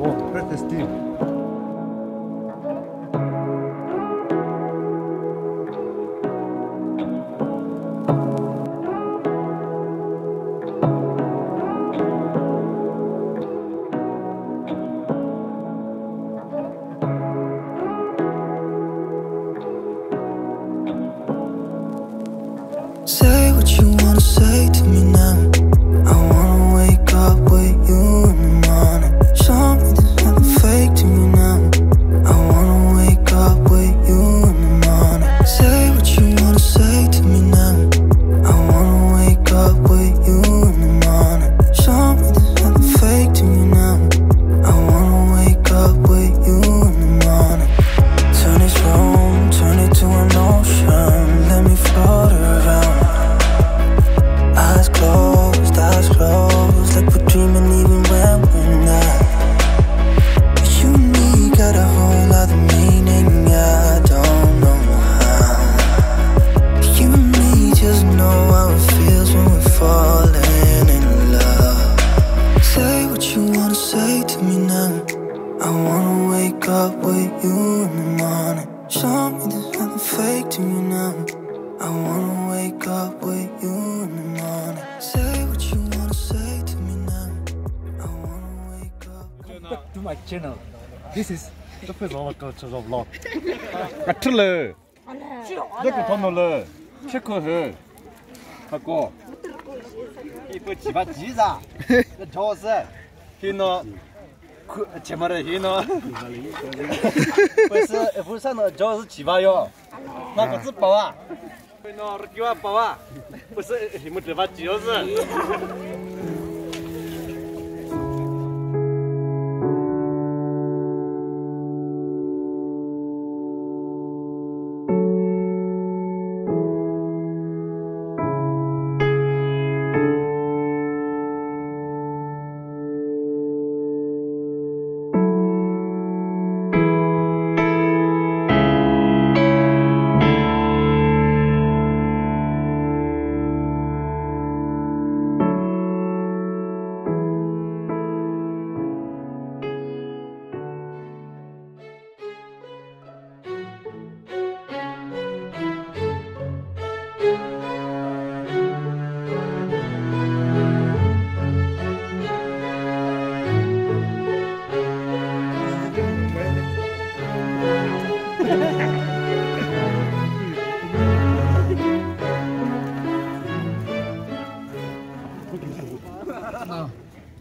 Oh, breakfast tea. Say what you wanna say to me now. I wanna wake up with you in the morning. Show me there's nothing fake to me now. I wanna wake up with you in the morning. Say what you wanna say to me now. I wanna wake up with you in the morning. Show me there's nothing fake to me now. I wanna wake up with you in the morning. Turn this room, turn it to an ocean. Let me float around. Eyes closed, like we're dreaming even when we're not. You and me got a whole other meaning, I don't know how. You and me just know how it feels when we're falling in love. Say what you wanna say to me now. I wanna wake up with you in the morning. Show me there's nothing fake to me now. I wanna wake up with you in the morning. Say what you wanna say to me now. I wanna wake up. Back to my channel. This is the first of vlog. Katule. Look at Honolulu. Chokri. 하고 이거 집아 지자. 저서 히노 제 말에 히노. 벌써 부산은 저서 집아요. 나 그거 봐와. 너 기와 봐와. 벌써 힘을 대 봤지요서.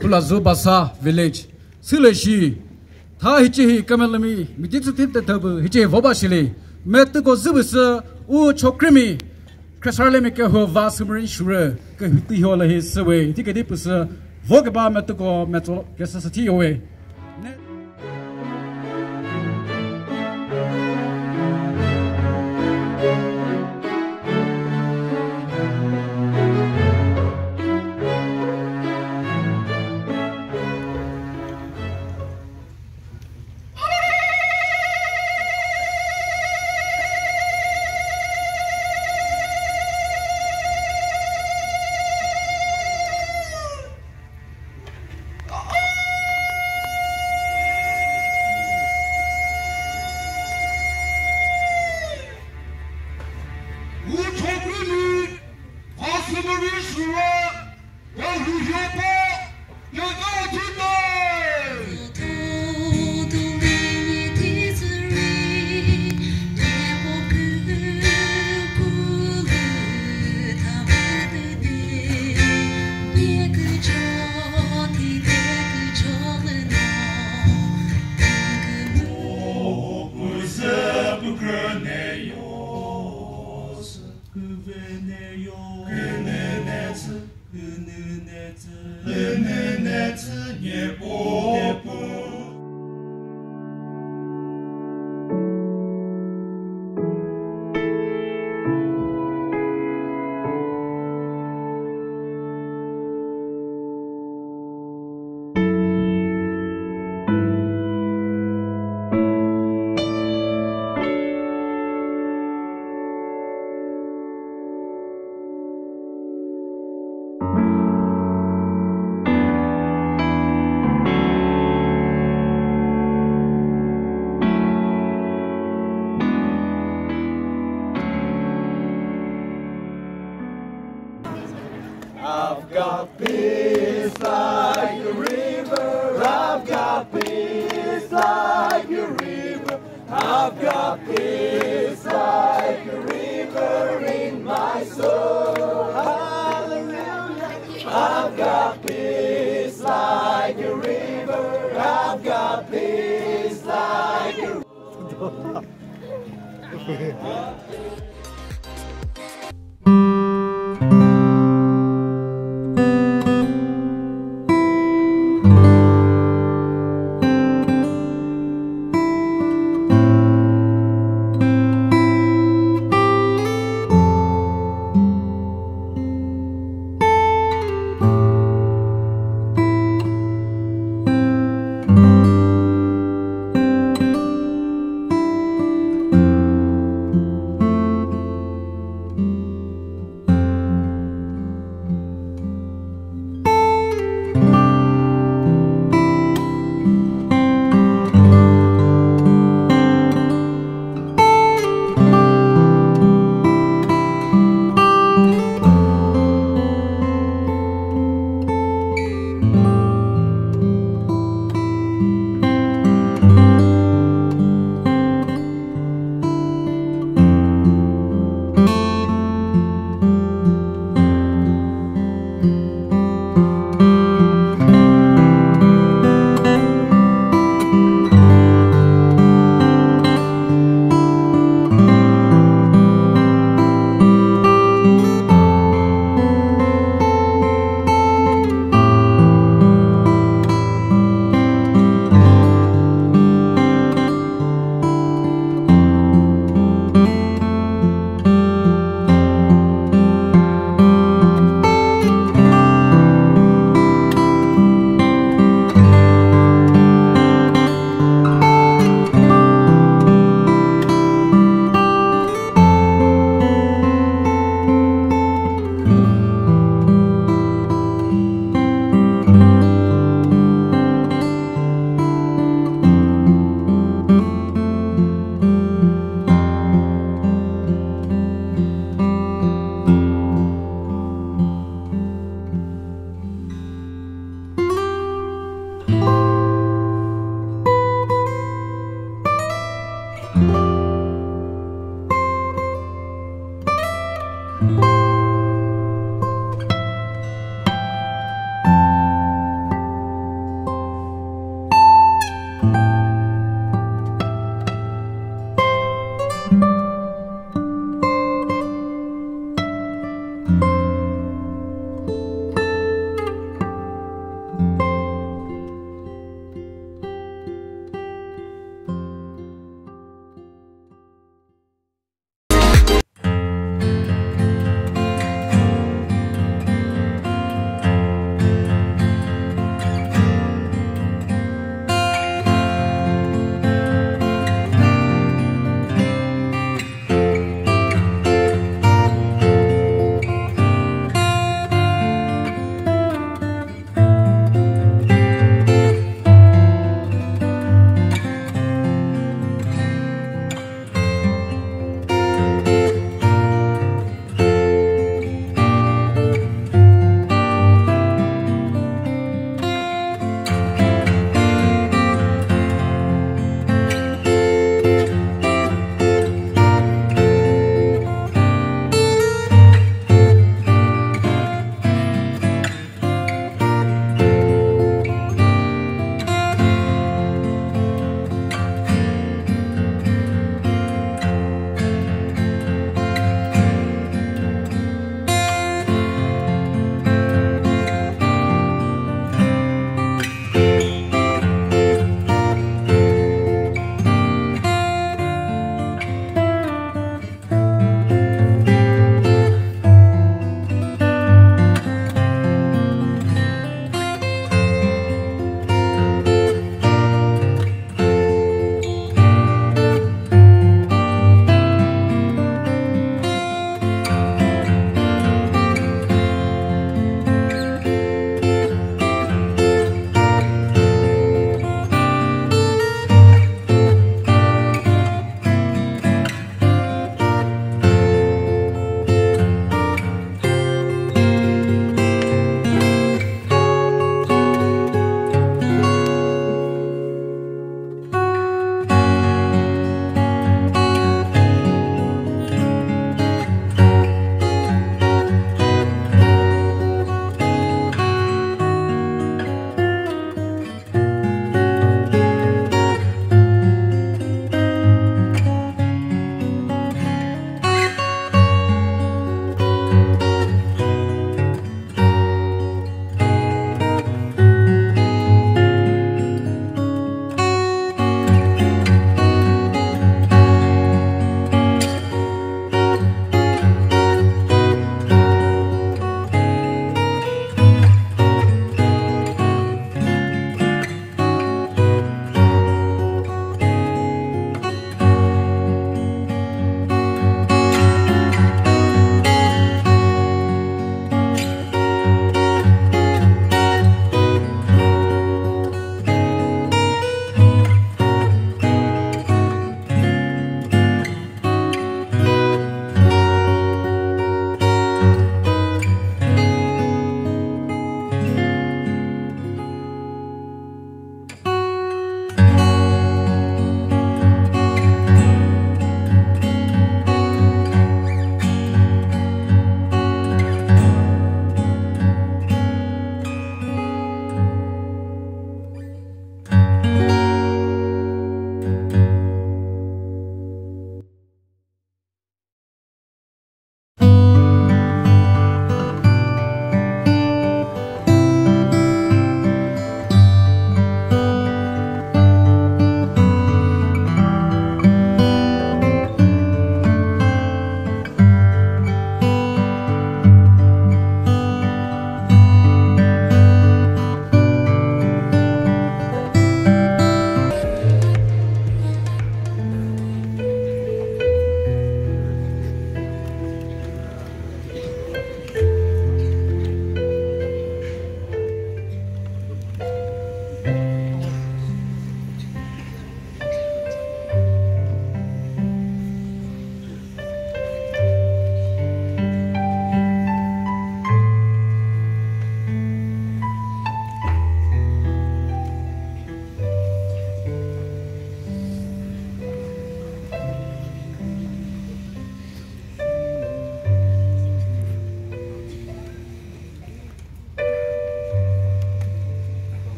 Phusachodü village. Sileshi. Tha hichi kamelami. Mijitsutit tabu hichi vobashili. Metuko zubisa u Chokri. Krasarlemi ke ho vasumrin shure. Ke hiti hola his away. Tikadipus vogaba metuko metal gasati away. peace like a river. I've got peace like a river. I've got peace like a river in my soul. Hallelujah. I've got peace like a river. I've got peace like a river.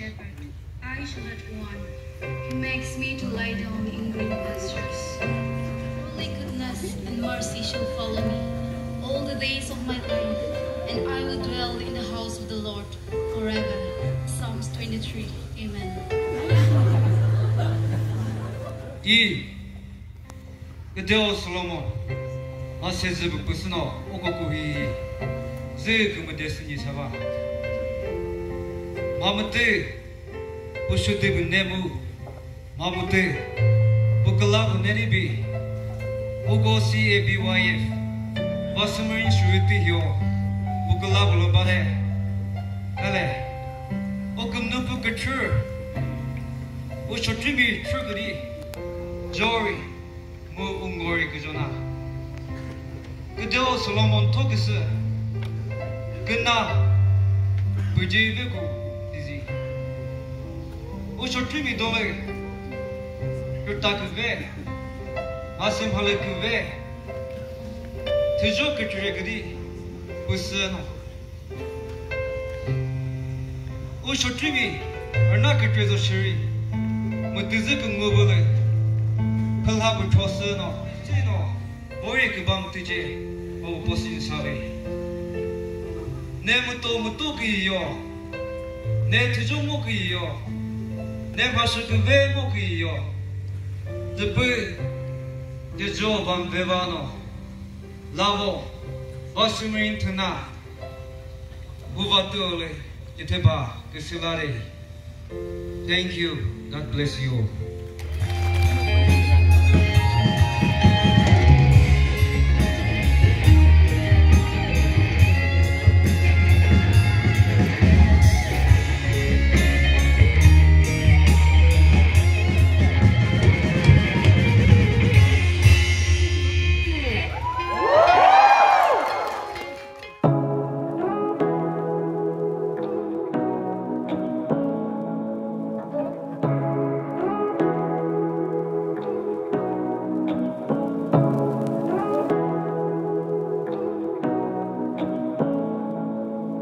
shepherd, I shall not want. He makes me to lie down in green pastures. Surely goodness and mercy shall follow me all the days of my life, and I will dwell in the house of the Lord forever. Psalms 23. Amen. 그대오 솔로몬 아세즈부 부스노 오고쿠히 즈그무 데스니 사바 마무테 우슈데부 네무 마무테 부클라부 네리비 오고시에 비와이프 바스무인 슈티히오 부클라부 로바레 알레 오금누부 그추 우쇼트미 트루그리 조리 ungori kujona kujao solomon tokis kena bujive ku dizi o shotimi dole kutakve asim halekve tejo kuture gadi usano o shotimi arna kutrezo shiri mutizik ngobole Kalhabu Tosano, Tino, Borik Bam Tije, O Bosin Savi. Nemuto Mutuki yo, Ne Tijumoki yo, Ne Vashukuve Moki yo, the bird, the Joe Bam Bevano, Lavo, Basumin Tana, Uvatule, Iteba, Kisilari. Thank you, God bless you.